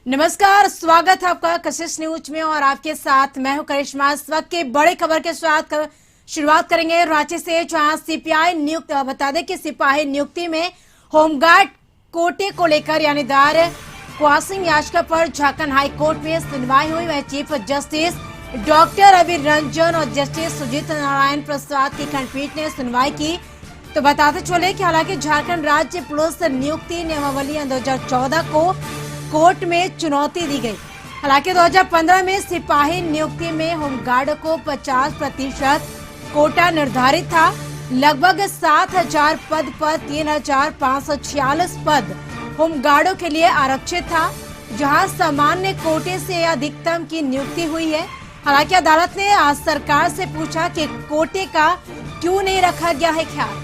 नमस्कार, स्वागत है आपका कशिश न्यूज में और आपके साथ मैं हूं करिश्मा। इस वक्त की बड़ी खबर के साथ शुरुआत करेंगे रांची से, जहां सीपीआई नियुक्त बता दें कि सिपाही नियुक्ति में होमगार्ड कोटे को लेकर यानी दायर क्वासिंग याचिका पर झारखंड हाई कोर्ट में सुनवाई हुई। वह chief justice doctor Ravi Ranjan और जस्टिस सुजीत नारायण प्रसाद की खंडपीठ ने सुनवाई की। तो बताते चले कि हालांकि झारखंड राज्य पुलिस नियुक्ति नियमावली 2014 को कोर्ट में चुनौती दी गई। हालांकि 2015 में सिपाही नियुक्ति में होमगार्ड को 50% कोटा निर्धारित था। लगभग 7,000 पद पर 3,546 पद होमगार्डों के लिए आरक्षित था, जहां सामान्य कोटे से अधिकतम की नियुक्ति हुई है। हालांकि अदालत ने आज सरकार से पूछा कि कोटे का क्यों नहीं रखा गया है ख्याल,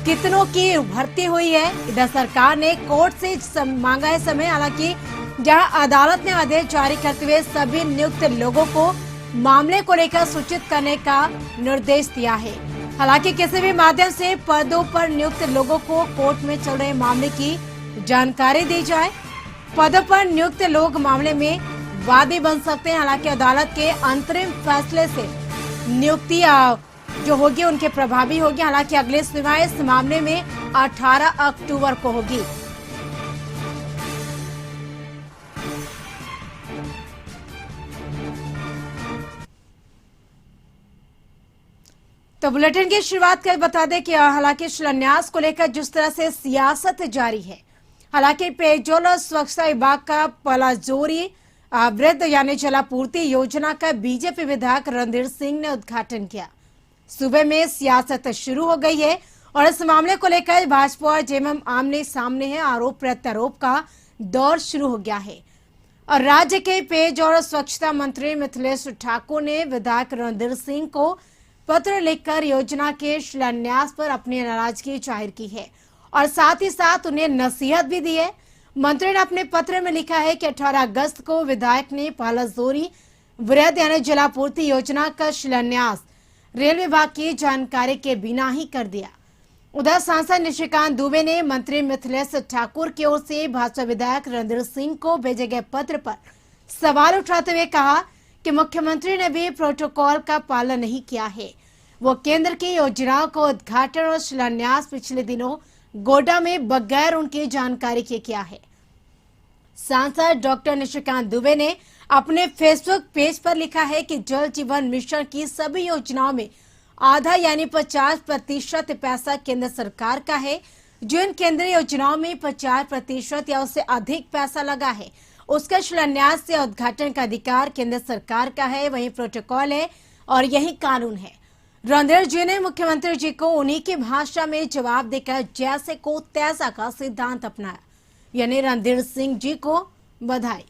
कितनों की भर्ती हुई है। इधर सरकार ने कोर्ट से मांगा है समय। हालांकि जहां अदालत ने आदेश जारी करते हुए सभी नियुक्त लोगों को मामले को लेकर सूचित करने का निर्देश दिया है। हालांकि किसी भी माध्यम से पदों पर नियुक्त लोगों को कोर्ट में चल रहे मामले की जानकारी दी जाए। पदों पर नियुक्त लोग मामले में वादी बन सकते हैं। हालांकि अदालत के अंतरिम फैसले से नियुक्ति जो होगी उनके प्रभावी होगी। हालांकि अगली सुनवाई इस मामले में 18 अक्टूबर को होगी। तो बुलेटिन की शुरुआत कर बता दें कि हालांकि शिलान्यास को लेकर जिस तरह से सियासत जारी है, हालांकि पेयजल और स्वच्छता विभाग का पलाजोरी वृद्ध यानी जलापूर्ति योजना का बीजेपी विधायक रणधीर सिंह ने उद्घाटन किया। सूबे में सियासत शुरू हो गई है और इस मामले को लेकर भाजपा और जेएमएम आमने सामने है। आरोप प्रत्यारोप का दौर शुरू हो गया है और राज्य के पेयजल और स्वच्छता मंत्री मिथिलेश ठाकुर ने विधायक रणधीर सिंह को पत्र लिखकर योजना के शिलान्यास पर अपनी नाराजगी जाहिर की है और साथ ही साथ उन्हें नसीहत भी दी है। मंत्री ने अपने पत्र में लिखा है कि 18 अगस्त को विधायक ने पलाजोरी वृद्ध यानी जलापूर्ति योजना का शिलान्यास रेल विभाग की जानकारी के बिना ही कर दिया। उधर सांसद निशिकांत दुबे ने मंत्री मिथिलेश ठाकुर की ओर से भाजपा विधायक रणधीर सिंह को भेजे गए पत्र पर सवाल उठाते हुए कहा कि मुख्यमंत्री ने भी प्रोटोकॉल का पालन नहीं किया है। वो केंद्र की योजनाओं को उद्घाटन और शिलान्यास पिछले दिनों गोड्डा में बगैर उनकी जानकारी के किया है। सांसद डॉक्टर निशिकांत दुबे ने अपने फेसबुक पेज पर लिखा है कि जल जीवन मिशन की सभी योजनाओं में आधा यानी 50% पैसा केंद्र सरकार का है। जिन केंद्रीय योजनाओं में 50% या उससे अधिक पैसा लगा है, उसका शिलान्यास से उद्घाटन का अधिकार केंद्र सरकार का है। वही प्रोटोकॉल है और यही कानून है। रणधीर जी ने मुख्यमंत्री जी को उन्हीं की भाषा में जवाब देकर जैसे को तैसा का सिद्धांत अपनाया, यानी रणधीर सिंह जी को बधाई।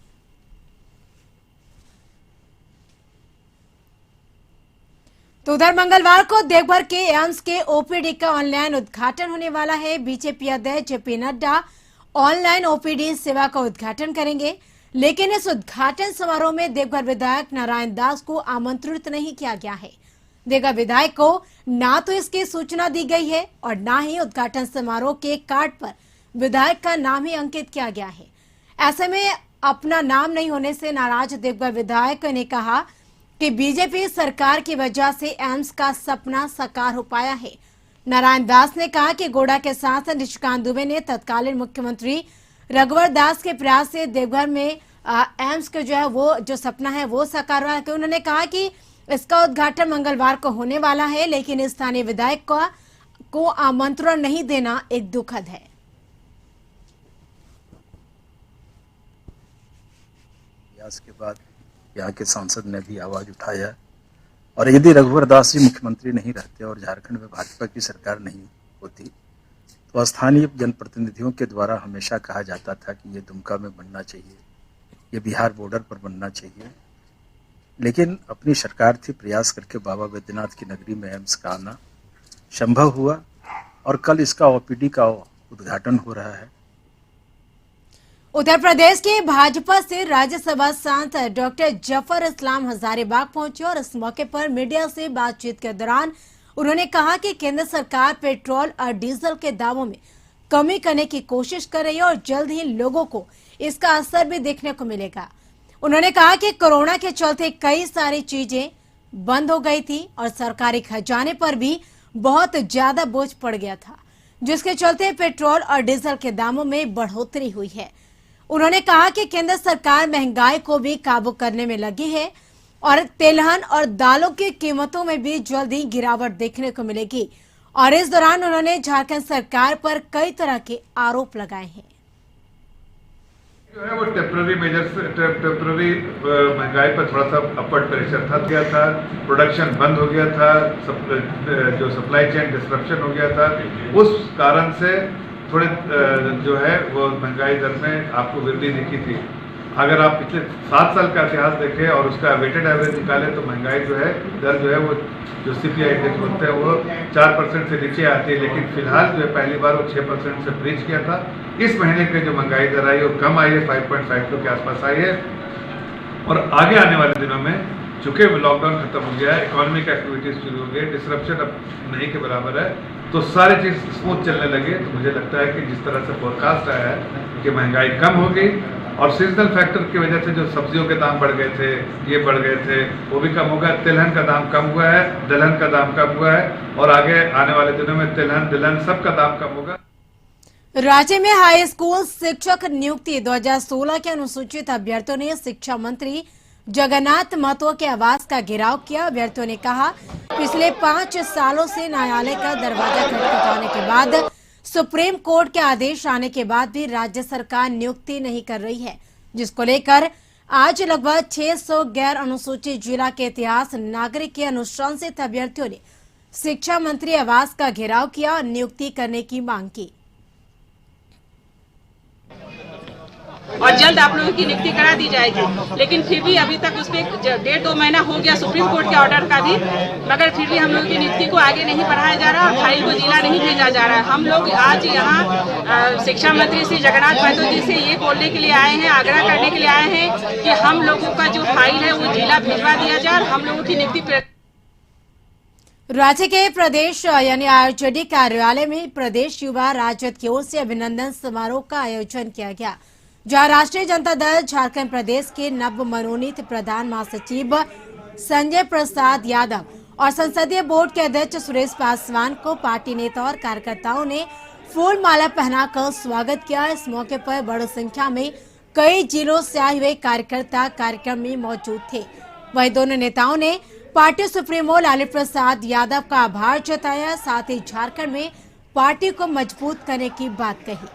तो उधर मंगलवार को देवघर के एम्स के ओपीडी का ऑनलाइन उद्घाटन होने वाला है। बीजेपी अध्यक्ष जेपी नड्डा ऑनलाइन ओपीडी सेवा का उद्घाटन करेंगे, लेकिन इस उद्घाटन समारोह में देवघर विधायक नारायण दास को आमंत्रित नहीं किया गया है। देवघर विधायक को ना तो इसकी सूचना दी गई है और ना ही उद्घाटन समारोह के कार्ड पर विधायक का नाम ही अंकित किया गया है। ऐसे में अपना नाम नहीं होने से नाराज देवघर विधायक ने कहा कि बीजेपी सरकार की वजह से एम्स का सपना साकार हो पाया है। नारायण दास ने कहा कि गोड्डा के सांसद निशिकांत दुबे ने तत्कालीन मुख्यमंत्री रघुवर दास के प्रयास से देवघर में एम्स का जो है वो जो सपना है वो साकार हुआ है। उन्होंने कहा कि इसका उद्घाटन मंगलवार को होने वाला है, लेकिन स्थानीय विधायक को आमंत्रण नहीं देना एक दुखद है। के बाद यहाँ के सांसद ने भी आवाज उठाया और यदि रघुवर दास जी मुख्यमंत्री नहीं रहते और झारखंड में भाजपा की सरकार नहीं होती तो स्थानीय जनप्रतिनिधियों के द्वारा हमेशा कहा जाता था कि ये दुमका में बनना चाहिए, ये बिहार बॉर्डर पर बनना चाहिए। लेकिन अपनी सरकार थी, प्रयास करके बाबा बैद्यनाथ की नगरी में एम्स का आना संभव हुआ और कल इसका ओपीडी का उद्घाटन हो रहा है। उत्तर प्रदेश के भाजपा से राज्यसभा सांसद डॉक्टर जफर इस्लाम हजारीबाग पहुंचे और इस मौके पर मीडिया से बातचीत के दौरान उन्होंने कहा कि केंद्र सरकार पेट्रोल और डीजल के दामों में कमी करने की कोशिश कर रही है और जल्द ही लोगों को इसका असर भी देखने को मिलेगा। उन्होंने कहा कि कोरोना के चलते कई सारी चीजें बंद हो गई थी और सरकारी खजाने पर भी बहुत ज्यादा बोझ पड़ गया था, जिसके चलते पेट्रोल और डीजल के दामों में बढ़ोतरी हुई है। उन्होंने कहा कि केंद्र सरकार महंगाई को भी काबू करने में लगी है और तिलहन और दालों की कीमतों में भी जल्द ही गिरावट देखने को मिलेगी। और इस दौरान उन्होंने झारखंड सरकार पर कई तरह के आरोप लगाए हैं। जो है वो टेम्पररी महंगाई पर थोड़ा सा अपवर्ड प्रेशर था, प्रोडक्शन बंद हो गया था, जो सप्लाई चेन डिस्ट्रप्शन हो गया था, उस कारण से थोड़े जो है वो महंगाई दर में आपको वृद्धि दिखी थी। अगर आप पिछले 7 साल का इतिहास देखें और उसका वेटेड एवरेज निकालें तो महंगाई जो है दर जो है वो जो CPI इंडेक्स बोलते हैं वो 4% से नीचे आती है, लेकिन फिलहाल जो है पहली बार वो 6% से ब्रीच किया था। इस महीने की जो महंगाई दर आई वो कम आई है, 5.52 के आसपास आई है। और आगे आने वाले दिनों में चूंकि लॉकडाउन खत्म हो गया है, इकोनॉमिक एक्टिविटीज शुरू हो गई, डिसरप्शन अब नहीं के बराबर है, तो सारी चीज स्मूथ चलने लगे। तो मुझे लगता है कि जिस तरह से फोरकास्ट आया है कि महंगाई कम हो गई और सीजनल फैक्टर की वजह से जो सब्जियों के दाम बढ़ गए थे, ये बढ़ गए थे, वो भी कम हो गया। तिलहन का दाम कम हुआ है, दलहन का दाम कम हुआ है और आगे आने वाले दिनों में तिलहन दलहन सबका दाम कम होगा। राज्य में हाई स्कूल शिक्षक नियुक्ति 2016 के अनुसूचित अभ्यर्थियों ने शिक्षा मंत्री जगन्नाथ महतो के आवास का घेराव किया। अभ्यर्थियों ने कहा, पिछले 5 सालों से न्यायालय का दरवाजा खटखटाने के बाद, सुप्रीम कोर्ट के आदेश आने के बाद भी राज्य सरकार नियुक्ति नहीं कर रही है, जिसको लेकर आज लगभग 600 गैर अनुसूचित जिला के इतिहास नागरिक के अनुशंसित अभ्यर्थियों ने शिक्षा मंत्री आवास का घेराव किया और नियुक्ति करने की मांग की। और जल्द आप लोगों की नियुक्ति करा दी जाएगी, लेकिन फिर भी अभी तक उस पर 1.5-2 महीना हो गया सुप्रीम कोर्ट के ऑर्डर का भी, मगर फिर भी हम लोगों की नियुक्ति को आगे नहीं बढ़ाया जा रहा और फाइल को जिला नहीं भेजा जा रहा है। हम लोग आज यहाँ शिक्षा मंत्री श्री जगन्नाथ महतो जी से ये बोलने के लिए आए हैं, आग्रह करने के लिए आए हैं कि हम लोगों का जो फाइल है वो जिला भिजवा दिया जाए और हम लोगों की नियुक्ति। राज्य के प्रदेश यानी RJD कार्यालय में प्रदेश युवा राजद की ओर से अभिनंदन समारोह का आयोजन किया गया, जहां राष्ट्रीय जनता दल झारखंड प्रदेश के नव मनोनीत प्रधान महासचिव संजय प्रसाद यादव और संसदीय बोर्ड के अध्यक्ष सुरेश पासवान को पार्टी नेता और कार्यकर्ताओं ने फूल माला पहनाकर स्वागत किया। इस मौके पर बड़ी संख्या में कई जिलों से आए हुए कार्यकर्ता कार्यक्रम में मौजूद थे। वहीं दोनों नेताओं ने पार्टी सुप्रीमो लालू प्रसाद यादव का आभार जताया, साथ ही झारखंड में पार्टी को मजबूत करने की बात कही।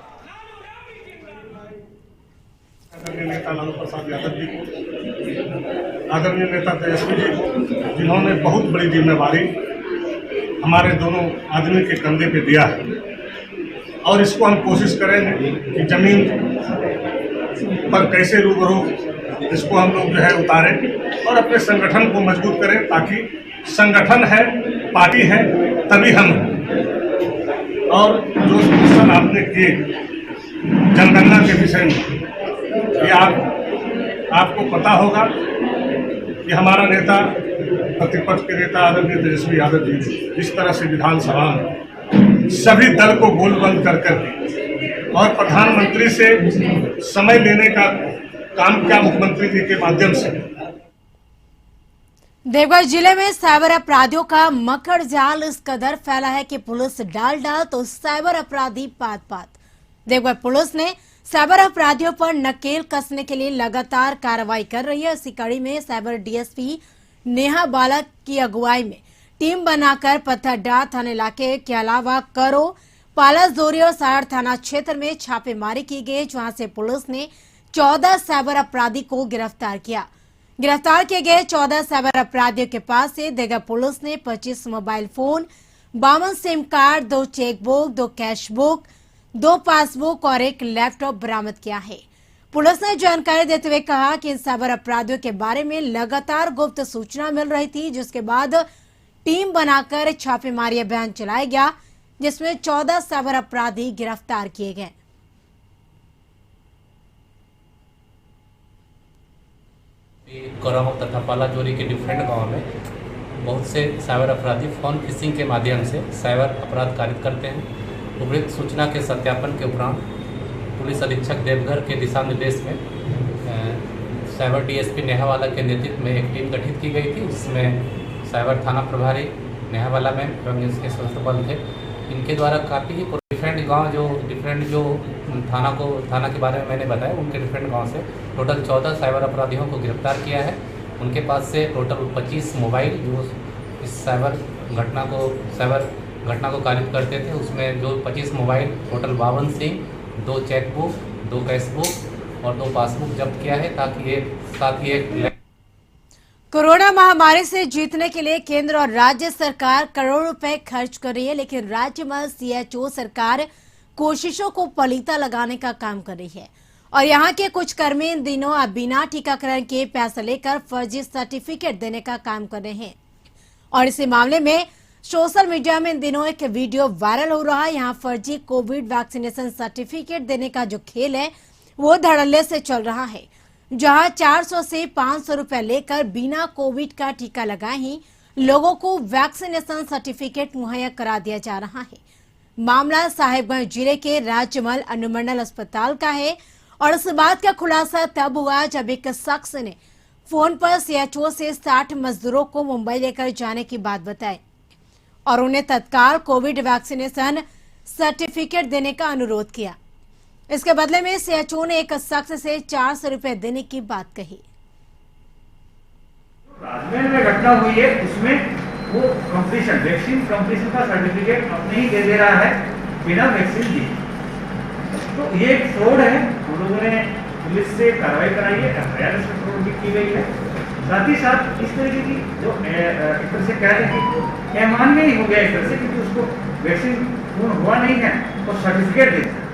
आदरणीय नेता लालू प्रसाद यादव जी को, आदरणीय नेता तेजस्वी जी को, जिन्होंने बहुत बड़ी जिम्मेवारी हमारे दोनों आदमी के कंधे पे दिया है और इसको हम कोशिश करेंगे कि जमीन पर कैसे रूबरू इसको हम लोग जो है उतारें और अपने संगठन को मजबूत करें, ताकि संगठन है, पार्टी है, तभी हम हैं। और जो क्वेश्चन आपने किए जनगणना के विषय में, ये आपको पता होगा कि हमारा नेता, प्रतिपक्ष के नेता आदरणीय तेजस्वी यादव जी जिस तरह से विधानसभा में सभी दल को गोलबंद कर और प्रधानमंत्री से समय लेने का काम किया मुख्यमंत्री जी के माध्यम से। देवघर जिले में साइबर अपराधियों का मकर जाल इस कदर फैला है कि पुलिस डाल तो साइबर अपराधी पात। देवघर पुलिस ने साइबर अपराधियों पर नकेल कसने के लिए लगातार कार्रवाई कर रही है। इसी कड़ी में साइबर DSP नेहा बालक की अगुवाई में टीम बनाकर पत्थरडार थाना इलाके के अलावा करो, पालासदोरी और सारण थाना क्षेत्र में छापेमारी की गई, जहां से पुलिस ने 14 साइबर अपराधी को गिरफ्तार किया। गिरफ्तार किए गए 14 साइबर अपराधियों के पास से देवघर पुलिस ने 25 mobile phone, 52 SIM card, 2 chequebook, 2 cash book, 2 passbook और 1 लैपटॉप बरामद किया है। पुलिस ने जानकारी देते हुए कहा कि इन साइबर अपराधियों के बारे में लगातार गुप्त सूचना मिल रही थी, जिसके बाद टीम बनाकर छापेमारी अभियान चलाया गया, जिसमें 14 साइबर अपराधी गिरफ्तार किए गए। कोरामो तथा पालाजोरी के डिफरेंट गांव में बहुत से साइबर अपराधी फोन फिशिंग के माध्यम से साइबर अपराध कारित करते हैं। उपर्युक्त सूचना के सत्यापन के उपरांत पुलिस अधीक्षक देवघर के दिशा निर्देश में साइबर डीएसपी नेहावाला के नेतृत्व में एक टीम गठित की गई थी, जिसमें साइबर थाना प्रभारी नेहावाला में एवं इसके सशस्त्र बल थे। इनके द्वारा काफ़ी डिफरेंट गांव जो थाना के बारे में मैंने बताया, उनके डिफरेंट गांव से टोटल 14 साइबर अपराधियों को गिरफ्तार किया है। उनके पास से टोटल 25 मोबाइल जो इस साइबर घटना को कारित करते थे, उसमें जो 25 mobile total 52 SIM, 2 chequebook, 2 cashbook और 2 पासबुक जब्त किया है, ताकि एक कोरोना महामारी से जीतने के लिए केंद्र और राज्य सरकार करोड़ों रुपए खर्च कर रही है, लेकिन राज्य में सीएचओ सरकार कोशिशों को पलीता लगाने का काम कर रही है और यहाँ के कुछ कर्मी इन दिनों अब बिना टीकाकरण के पैसे लेकर फर्जी सर्टिफिकेट देने का काम कर रहे हैं। और इसी मामले में सोशल मीडिया में इन दिनों एक वीडियो वायरल हो रहा है। यहाँ फर्जी कोविड वैक्सीनेशन सर्टिफिकेट देने का जो खेल है वो धड़ल्ले से चल रहा है, जहां 400 से 500 रुपए लेकर बिना कोविड का टीका लगाए ही लोगों को वैक्सीनेशन सर्टिफिकेट मुहैया करा दिया जा रहा है। मामला साहिबगंज जिले के राजमहल अनुमंडल अस्पताल का है और इस बात का खुलासा तब हुआ जब एक शख्स ने फोन पर सीएचओ से 60 मजदूरों को मुंबई लेकर जाने की बात बताई और उन्हें तत्काल कोविड वैक्सीनेशन सर्टिफिकेट देने का अनुरोध किया। इसके बदले में सीएचओ ने एक शख्स से 400 रुपए देने की बात कही। राजमहल में घटना हुई है, उसमें वो कंप्लीशन वैक्सीन कंप्लीशन का सर्टिफिकेट अपने ही दे रहा है बिना वैक्सीन दिए। तो ये एक फ्रॉड है। हम लोगों ने पुलिस से कार्रवाई कराई है, एफआईआर इसमें फ्रॉड भी की गई है। साथ ही साथ इस तरीके की जो एक तरह से कह रहे हैं कि एहमान में ही हो गया एक तरह से, क्योंकि उसको वैक्सीन पूर्ण हुआ नहीं है और सर्टिफिकेट देते हैं।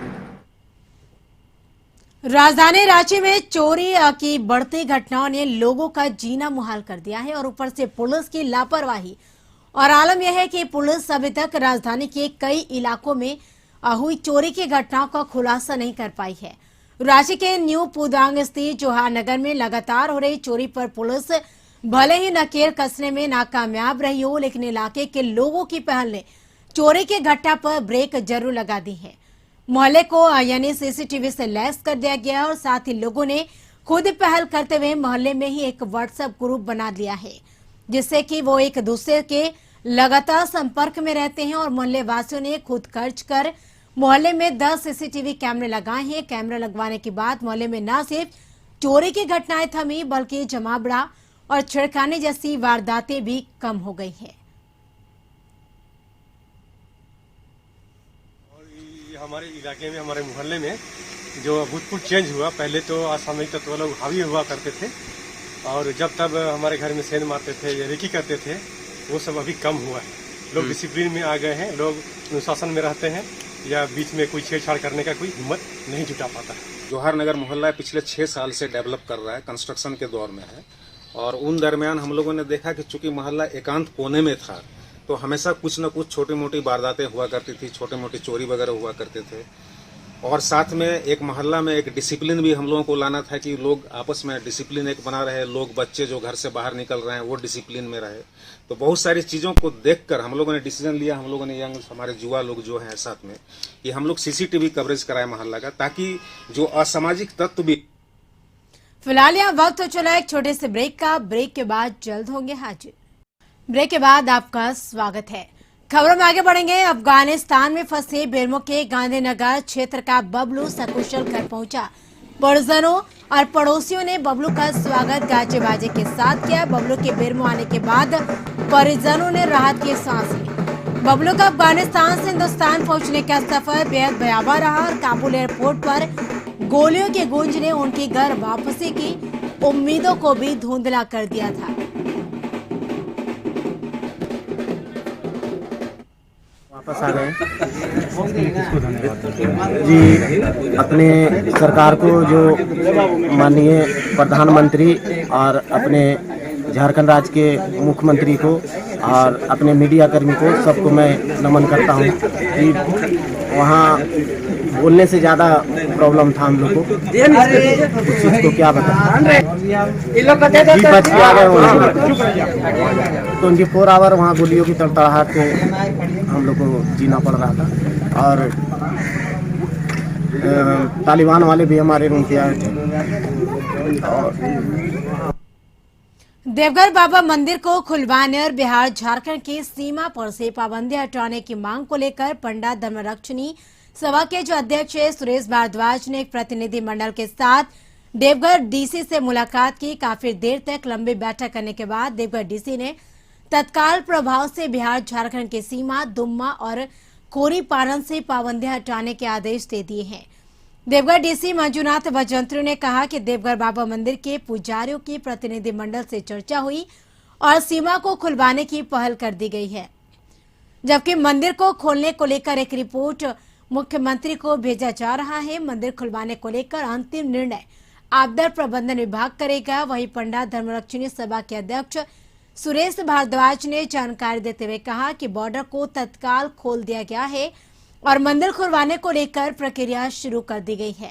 राजधानी रांची में चोरी की बढ़ती घटनाओं ने लोगों का जीना मुहाल कर दिया है और ऊपर से पुलिस की लापरवाही। और आलम यह है कि पुलिस अभी तक राजधानी के कई इलाकों में हुई चोरी की घटनाओं का खुलासा नहीं कर पाई है। रांची के न्यू पुदांग स्थित जोहार में लगातार हो रही चोरी पर पुलिस भले ही नकेल कसने में नाकामयाब रही हो, लेकिन इलाके के लोगों की पहल ने चोरी की घटना पर ब्रेक जरूर लगा दी है। मोहल्ले को यानी सीसीटीवी से लैस कर दिया गया है और साथ ही लोगों ने खुद पहल करते हुए मोहल्ले में ही एक व्हाट्सएप ग्रुप बना लिया है, जिससे कि वो एक दूसरे के लगातार संपर्क में रहते हैं। और मोहल्ले वासियों ने खुद खर्च कर मोहल्ले में 10 सीसीटीवी कैमरे लगाए हैं। कैमरे लगवाने के बाद मोहल्ले में न सिर्फ चोरी की घटनाएं थमी, बल्कि जमावड़ा और छिड़खाने जैसी वारदातें भी कम हो गई है। हमारे इलाके में, हमारे मोहल्ले में जो अभूतपूर्व चेंज हुआ, पहले तो असामयिक तत्व लोग हावी हुआ करते थे और जब तब हमारे घर में सेंध मारते थे या रेकी करते थे, वो सब अभी कम हुआ है। लोग डिसिप्लिन में आ गए हैं, लोग अनुशासन में रहते हैं या बीच में कोई छेड़छाड़ करने का कोई हिम्मत नहीं जुटा पाता है। जोहार नगर मोहल्ला पिछले 6 साल से डेवलप कर रहा है, कंस्ट्रक्शन के दौर में है और उन दरमियान हम लोगों ने देखा कि चूंकि मोहल्ला एकांत कोने में था तो हमेशा कुछ न कुछ छोटी मोटी वारदातें हुआ करती थी, छोटे मोटी चोरी वगैरह हुआ करते थे। और साथ में एक मोहल्ला में एक डिसिप्लिन भी हम लोगों को लाना था कि लोग आपस में डिसिप्लिन एक बना रहे, लोग बच्चे जो घर से बाहर निकल रहे हैं वो डिसिप्लिन में रहे। तो बहुत सारी चीज़ों को देखकर हम लोगों ने डिसीजन लिया, हम लोगों ने यंग हमारे युवा लोग जो हैं साथ में, कि हम लोग सीसीटीवी कवरेज कराए मोहल्ला का, ताकि जो असामाजिक तत्व भी। फिलहाल यहाँ वक्त हो चला एक छोटे से ब्रेक का। ब्रेक के बाद जल्द होंगे हाजिर। ब्रेक के बाद आपका स्वागत है। खबरों में आगे बढ़ेंगे। अफगानिस्तान में फंसे बेरमो के गांधीनगर क्षेत्र का बबलू सकुशल घर पहुंचा। परिजनों और पड़ोसियों ने बबलू का स्वागत गाजे बाजे के साथ किया। बबलू के बेरमो आने के बाद परिजनों ने राहत की सांस ली। बबलू का अफगानिस्तान से हिंदुस्तान पहुंचने का सफर बेहद भयावह रहा और काबुल एयरपोर्ट पर गोलियों की गूंज ने उनकी घर वापसी की उम्मीदों को भी धुंधला कर दिया था। वापस आ गए जी। अपने सरकार को, जो माननीय प्रधानमंत्री और अपने झारखंड राज्य के मुख्यमंत्री को और अपने मीडिया कर्मी को, सबको मैं नमन करता हूं कि वहां बोलने से ज़्यादा प्रॉब्लम था हम लोग को, उस चीज़ को क्या बताएं। जी बच के आ गए वहाँ 24 आवर वहाँ गोलियों की तड़तड़ाहट के हम लोग को जीना पड़ रहा था। और तालिबान वाले भी हमारे रूम पे आए थे। देवघर बाबा मंदिर को खुलवाने और बिहार झारखंड की सीमा पर से पाबंदी हटाने की मांग को लेकर पंडा धर्मरक्षिणी सभा के जो अध्यक्ष है सुरेश भारद्वाज ने एक प्रतिनिधि मंडल के साथ देवघर डीसी से मुलाकात की। काफी देर तक लंबी बैठक करने के बाद देवघर डीसी ने तत्काल प्रभाव से बिहार झारखंड की सीमा दुम्मा और खोरी पालन से पाबंदी हटाने के आदेश दे दिए हैं। देवघर डीसी मंजुनाथ भजंत्री ने कहा कि देवघर बाबा मंदिर के पुजारियों की प्रतिनिधि मंडल से चर्चा हुई और सीमा को खुलवाने की पहल कर दी गई है, जबकि मंदिर को खोलने को लेकर एक रिपोर्ट मुख्यमंत्री को भेजा जा रहा है। मंदिर खुलवाने को लेकर अंतिम निर्णय आपदा प्रबंधन विभाग करेगा। वहीं पंडा धर्मरक्षिणी सभा के अध्यक्ष सुरेश भारद्वाज ने जानकारी देते हुए कहा कि बॉर्डर को तत्काल खोल दिया गया है और मंदिर खुलवाने को लेकर प्रक्रिया शुरू कर दी गई है।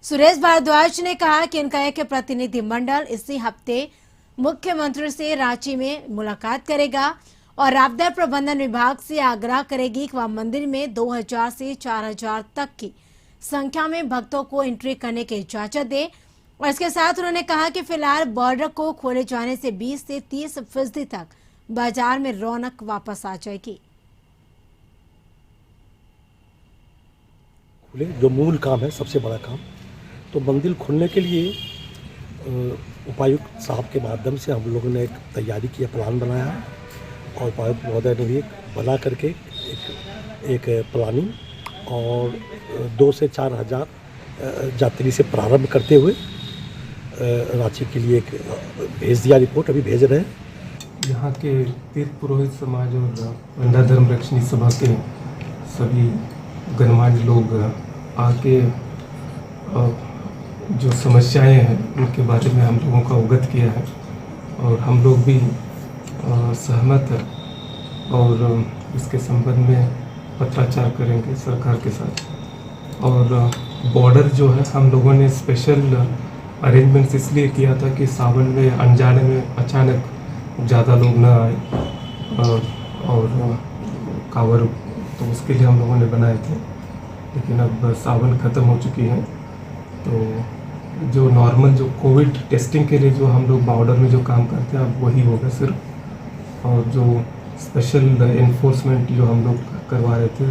सुरेश भारद्वाज ने कहा कि इनका एक प्रतिनिधि मंडल इसी हफ्ते मुख्यमंत्री से रांची में मुलाकात करेगा और आपदा प्रबंधन विभाग से आग्रह करेगी कि वह मंदिर में 2000 से 4000 तक की संख्या में भक्तों को एंट्री करने की इजाजत दे। और इसके साथ उन्होंने कहा कि फिलहाल बॉर्डर को खोले जाने से 20 से 30% तक बाजार में रौनक वापस आ जाएगी। जो मूल काम है, सबसे बड़ा काम, तो मंदिर खोलने के लिए उपायुक्त साहब के माध्यम से हम लोगों ने एक तैयारी की, प्लान बनाया है और उपायुक्त महोदय ने भी बना करके एक प्लानिंग और 2 से 4 हज़ार यात्री से प्रारंभ करते हुए रांची के लिए एक भेज दिया, रिपोर्ट अभी भेज रहे हैं। यहाँ के तीर्थ पुरोहित समाज और पंडा धर्मरक्षिणी सभा के सभी गणमान्य लोग आके जो समस्याएं हैं उनके बारे में हम लोगों को अवगत किया है और हम लोग भी सहमत है और इसके संबंध में पत्राचार करेंगे सरकार के साथ। और बॉर्डर जो है हम लोगों ने स्पेशल अरेंजमेंट्स इसलिए किया था कि सावन में अनजाने में अचानक ज़्यादा लोग ना आए और कांवर, तो उसके लिए हम लोगों ने बनाए थे। लेकिन अब सावन ख़त्म हो चुकी है तो जो नॉर्मल जो कोविड टेस्टिंग के लिए जो हम लोग बॉर्डर में जो काम करते हैं अब वही होगा सिर्फ, और जो स्पेशल एनफोर्समेंट जो हम लोग करवा रहे थे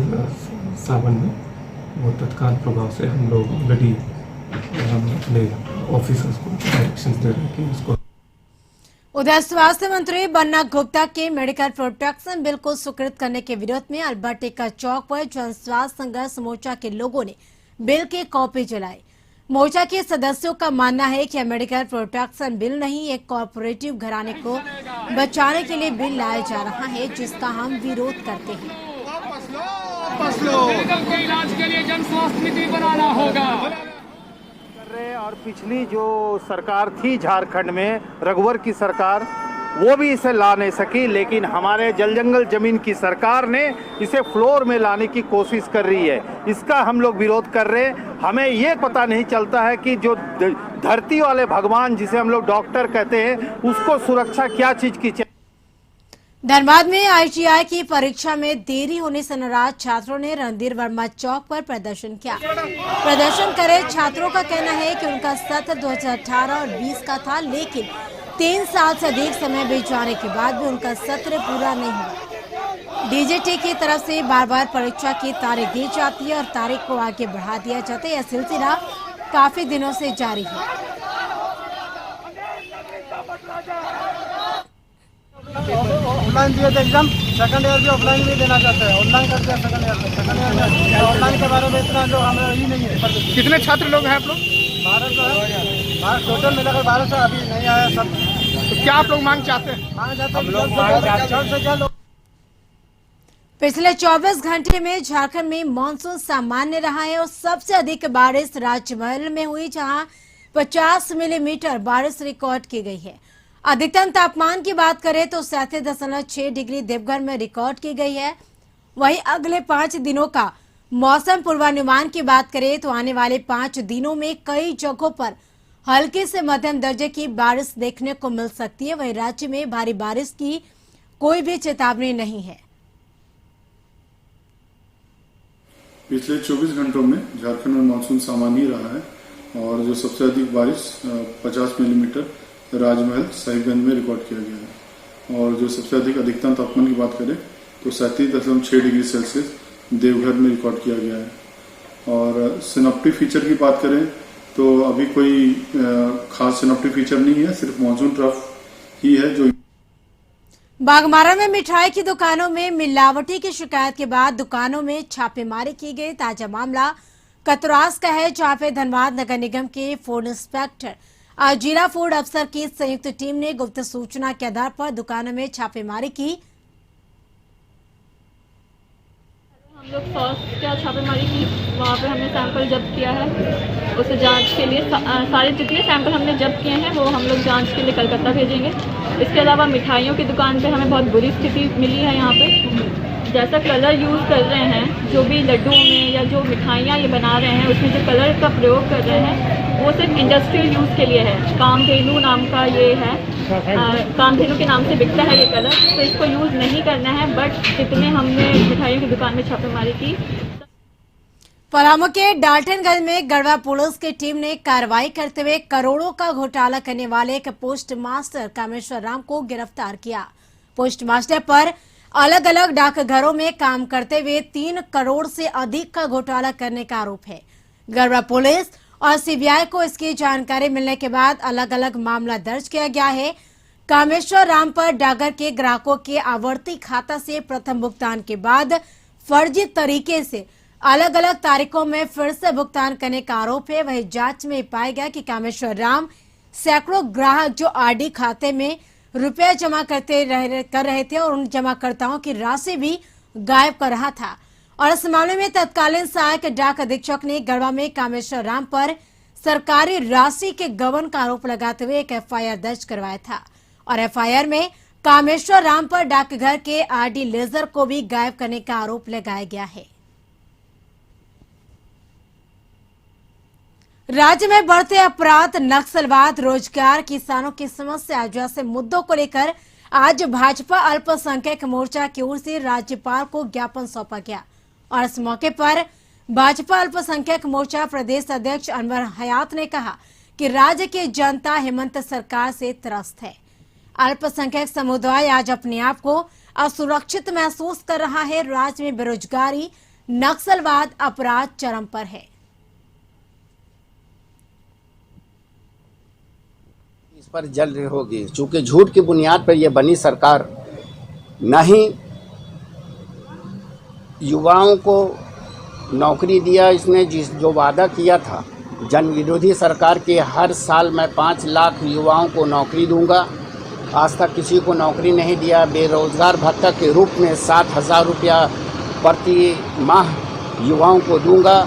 सावन में वो तत्काल प्रभाव से हम लोग ऑलरेडी अपने ऑफिसर्स को डायरेक्शंस दे रहे हैं कि उसको। उधर स्वास्थ्य मंत्री बन्ना गुप्ता के मेडिकल प्रोटेक्शन बिल को स्वीकृत करने के विरोध में अल्बर्टिका चौक पर जन स्वास्थ्य संघर्ष मोर्चा के लोगों ने बिल की कॉपी जलाई। मोर्चा के सदस्यों का मानना है कि मेडिकल प्रोटेक्शन बिल नहीं, एक कॉर्पोरेटिव घराने को बचाने के लिए बिल लाया जा रहा है, जिसका हम विरोध करते हैं। मेडिकल के इलाज के लिए जन स्वास्थ्य नीति बनाना होगा। और पिछली जो सरकार थी झारखंड में, रघुवर की सरकार, वो भी इसे ला नहीं सकी, लेकिन हमारे जल जंगल जमीन की सरकार ने इसे फ्लोर में लाने की कोशिश कर रही है। इसका हम लोग विरोध कर रहे हैं। हमें ये पता नहीं चलता है कि जो धरती वाले भगवान जिसे हम लोग डॉक्टर कहते हैं, उसको सुरक्षा क्या चीज की चाहिए। धनबाद में आईटीआई की परीक्षा में देरी होने से नाराज छात्रों ने रणधीर वर्मा चौक पर प्रदर्शन किया। प्रदर्शन करे छात्रों का कहना है कि उनका सत्र 2018 और 20 का था, लेकिन 3 साल से अधिक समय बीत जाने के बाद भी उनका सत्र पूरा नहीं हुआ। डीजीटी की तरफ से बार बार परीक्षा की तारीख दी जाती है और तारीख को आगे बढ़ा दिया जाता है। यह सिलसिला काफी दिनों से जारी है। ऑफलाइन दिए थे एग्जाम, सेकंड ईयर भी ऑफलाइन भी देना चाहते हैं, ऑनलाइन कर दिया सेकंड ईयर में। सेकंड ईयर में ऑनलाइन के बारे में इतना जो हमें ही नहीं है। कितने छात्र लोग हैं आप लोग? 12 जो है, 12 टोटल मिलाकर 12 से अभी नहीं आया सब। तो क्या आप लोग मांग चाहते हैं? मांग चाहते हैं जल्द से जल्द। पिछले 24 घंटे में झारखंड में मानसून सामान्य रहा है और सबसे अधिक बारिश राजमहल में हुई, जहां 50 मिलीमीटर बारिश रिकॉर्ड की गई है। अधिकतम तापमान की बात करें तो 37.6 डिग्री देवघर में रिकॉर्ड की गई है। वहीं अगले 5 दिनों का मौसम पूर्वानुमान की बात करें तो आने वाले 5 दिनों में कई जगहों पर हल्की से मध्यम दर्जे की बारिश देखने को मिल सकती है। वहीं राज्य में भारी बारिश की कोई भी चेतावनी नहीं है। पिछले 24 घंटों में झारखंड में मानसून सामान्य ही रहा है और जो सबसे अधिक बारिश 50 मिलीमीटर राजमहल साहिबगंज में रिकॉर्ड किया गया है और जो सबसे अधिक अधिकतम तापमान की बात करें तो 37.6 डिग्री सेल्सियस देवघर में रिकॉर्ड किया गया है। और सिनेप्टिक फीचर की बात करें तो अभी कोई खास सिनेप्टिक फीचर नहीं है, सिर्फ मानसून ट्रफ ही है जो। बागमारा में मिठाई की दुकानों में मिलावटी की शिकायत के बाद दुकानों में छापेमारी की गई। ताजा मामला कतरास का है, जहां पे धनबाद नगर निगम के फूड इंस्पेक्टर और जिला फूड अफसर की संयुक्त टीम ने गुप्त सूचना के आधार पर दुकानों में छापेमारी की। हम लोग सॉस का छापेमारी की, वहाँ पे हमने सैंपल जब्त किया है। उसे जांच के लिए सारे जितने सैंपल हमने जब्त किए हैं वो हम लोग जांच के लिए कलकत्ता भेजेंगे। इसके अलावा मिठाइयों की दुकान पे हमें बहुत बुरी स्थिति मिली है। यहाँ पे जैसा कलर यूज़ कर रहे हैं, जो भी लड्डुओं में या जो मिठाइयाँ ये बना रहे हैं उसमें जो कलर का प्रयोग कर रहे हैं वो सिर्फ इंडस्ट्रियल यूज़ के लिए है। कामधेनु नाम का ये है, कामधेनु के नाम से बिकता है ये कलर, तो इसको यूज़ नहीं करना है। बट जितने हमने मिठाइयों की दुकान में छापेमारी की। पलामू के डाल्टनगंज में गढ़वा पुलिस की टीम ने कार्रवाई करते हुए करोड़ों का घोटाला करने वाले एक पोस्ट मास्टर कामेश्वर राम को गिरफ्तार किया। पोस्ट मास्टर पर अलग अलग डाकघरों में काम करते हुए 3 करोड़ से अधिक का घोटाला करने का आरोप है। गढ़वा पुलिस और सीबीआई को इसकी जानकारी मिलने के बाद अलग अलग मामला दर्ज किया गया है। कामेश्वर राम पर डाकघर के ग्राहकों के आवर्ती खाता से प्रथम भुगतान के बाद फर्जी तरीके से अलग अलग तारीखों में फिर से भुगतान करने का आरोप है। वहीं जांच में पाया गया कि कामेश्वर राम सैकड़ों ग्राहक जो आरडी खाते में रुपया जमा कर रहे थे और उन जमाकर्ताओं की राशि भी गायब कर रहा था। और इस मामले में तत्कालीन सहायक डाक अधीक्षक ने गढ़वा में कामेश्वर राम पर सरकारी राशि के गबन का आरोप लगाते हुए एक एफआईआर दर्ज करवाया था। और एफआईआर में कामेश्वर राम पर डाकघर के आरडी लेजर को भी गायब करने का आरोप लगाया गया है। राज्य में बढ़ते अपराध, नक्सलवाद, रोजगार, किसानों की समस्या जैसे मुद्दों को लेकर आज भाजपा अल्पसंख्यक मोर्चा की ओर से राज्यपाल को ज्ञापन सौंपा गया। और इस मौके पर भाजपा अल्पसंख्यक मोर्चा प्रदेश अध्यक्ष अनवर हयात ने कहा कि राज्य की जनता हेमंत सरकार से त्रस्त है। अल्पसंख्यक समुदाय आज अपने आप को असुरक्षित महसूस कर रहा है। राज्य में बेरोजगारी, नक्सलवाद, अपराध चरम पर है। इस पर जल्द होगी, चूंकि झूठ की बुनियाद पर यह बनी सरकार न ही युवाओं को नौकरी दिया, इसने जो वादा किया था जन विरोधी सरकार के हर साल मैं 5 लाख युवाओं को नौकरी दूंगा, आज तक किसी को नौकरी नहीं दिया। बेरोजगार भत्ता के रूप में 7,000 रुपया प्रति माह युवाओं को दूंगा।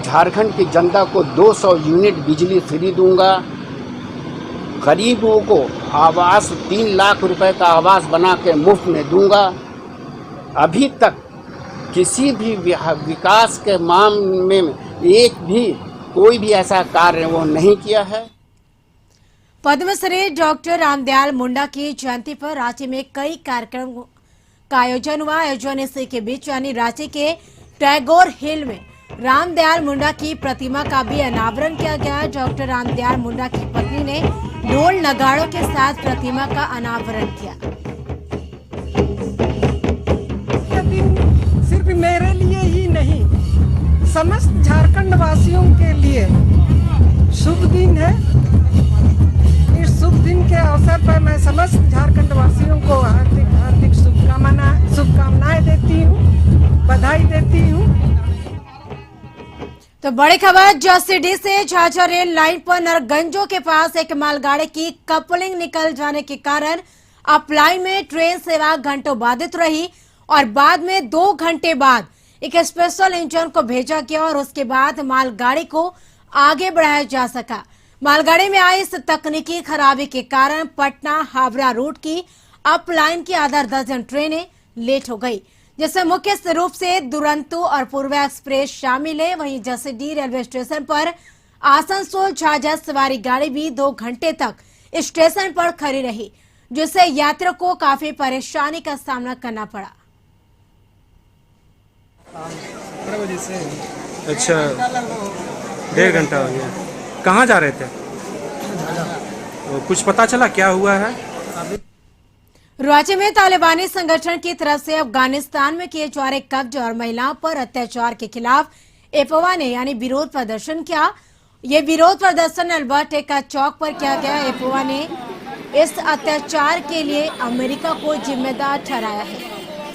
झारखंड की जनता को 200 यूनिट बिजली फ्री दूंगा। गरीबों को आवास 3 लाख रुपए का आवास बना के मुफ्त में दूंगा। अभी तक किसी भी विकास के मामले में एक भी कोई भी ऐसा कार्य वो नहीं किया है। पद्मश्री डॉक्टर रामदयाल मुंडा की जयंती पर रांची में कई कार्यक्रम का आयोजन हुआ। आयोजन इसी के बीच यानी रांची के टैगोर हिल में रामदयाल मुंडा की प्रतिमा का भी अनावरण किया गया। डॉक्टर रामदयाल मुंडा की पत्नी ने ढोल नगाड़ों के साथ प्रतिमा का अनावरण किया। सिर्फ मेरे लिए ही नहीं, समस्त झारखंड वासियों के लिए शुभ दिन है। इस शुभ दिन के अवसर पर मैं समस्त झारखंड वासियों को हार्दिक हार्दिक शुभकामनाएं देती हूँ, बधाई देती हूँ। तो बड़ी खबर जसीडीह से झाझा रेल लाइन पर नरगंजो के पास एक मालगाड़ी की कपलिंग निकल जाने के कारण अप लाइन में ट्रेन सेवा घंटों बाधित रही और बाद में 2 घंटे बाद एक स्पेशल इंजन को भेजा गया और उसके बाद मालगाड़ी को आगे बढ़ाया जा सका। मालगाड़ी में आई इस तकनीकी खराबी के कारण पटना हावड़ा रूट की अप लाइन की आधा दर्जन ट्रेनें लेट हो गई, जिसमें मुख्य रूप से दुरंतो और पूर्वा एक्सप्रेस शामिल है। वहीं जसीडीह रेलवे स्टेशन पर आसनसोल झाझा सवारी गाड़ी भी 2 घंटे तक स्टेशन पर खड़ी रही, जिससे यात्रियों को काफी परेशानी का सामना करना पड़ा। 11 बजे से। अच्छा, 1.5 घंटा हो गया। कहाँ जा रहे थे? तो कुछ पता चला क्या हुआ है? राज्य में तालिबानी संगठन की तरफ से अफगानिस्तान में किए जा रहे कब्जे और महिलाओं पर अत्याचार के खिलाफ एपवा ने यानी विरोध प्रदर्शन किया। ये विरोध प्रदर्शन अल्बर्ट का चौक पर किया गया। एपवा ने इस अत्याचार के लिए अमेरिका को जिम्मेदार ठहराया है।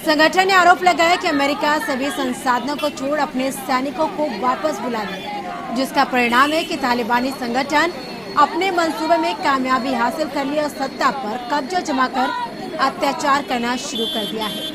संगठन ने आरोप लगाया कि अमेरिका सभी संसाधनों को छोड़ अपने सैनिकों को वापस बुला लिया, जिसका परिणाम है कि तालिबानी संगठन अपने मंसूबे में कामयाबी हासिल कर ली और सत्ता पर कब्जा जमाकर अत्याचार करना शुरू कर दिया है।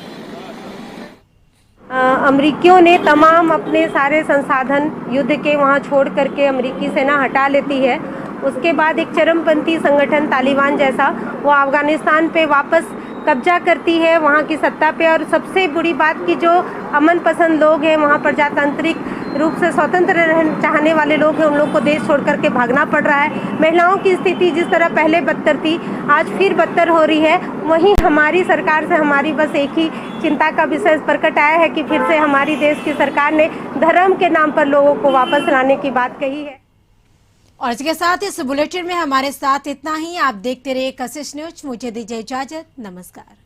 अमरीकियों ने तमाम अपने सारे संसाधन युद्ध के वहां छोड़ करके अमरीकी सेना हटा लेती है। उसके बाद एक चरमपंथी संगठन तालिबान जैसा वो अफगानिस्तान पे वापस कब्जा करती है, वहाँ की सत्ता पे। और सबसे बुरी बात कि जो अमन पसंद लोग हैं, वहाँ प्रजातांत्रिक रूप से स्वतंत्र रहना चाहने वाले लोग हैं, उन लोग को देश छोड़ करके भागना पड़ रहा है। महिलाओं की स्थिति जिस तरह पहले बदतर थी, आज फिर बदतर हो रही है। वहीं हमारी सरकार से हमारी बस एक ही चिंता का विषय प्रकट आया है कि फिर से हमारी देश की सरकार ने धर्म के नाम पर लोगों को वापस लाने की बात कही है। और इसके साथ इस बुलेटिन में हमारे साथ इतना ही। आप देखते रहिए कशिश न्यूज। मुझे दीजिए इजाजत। नमस्कार।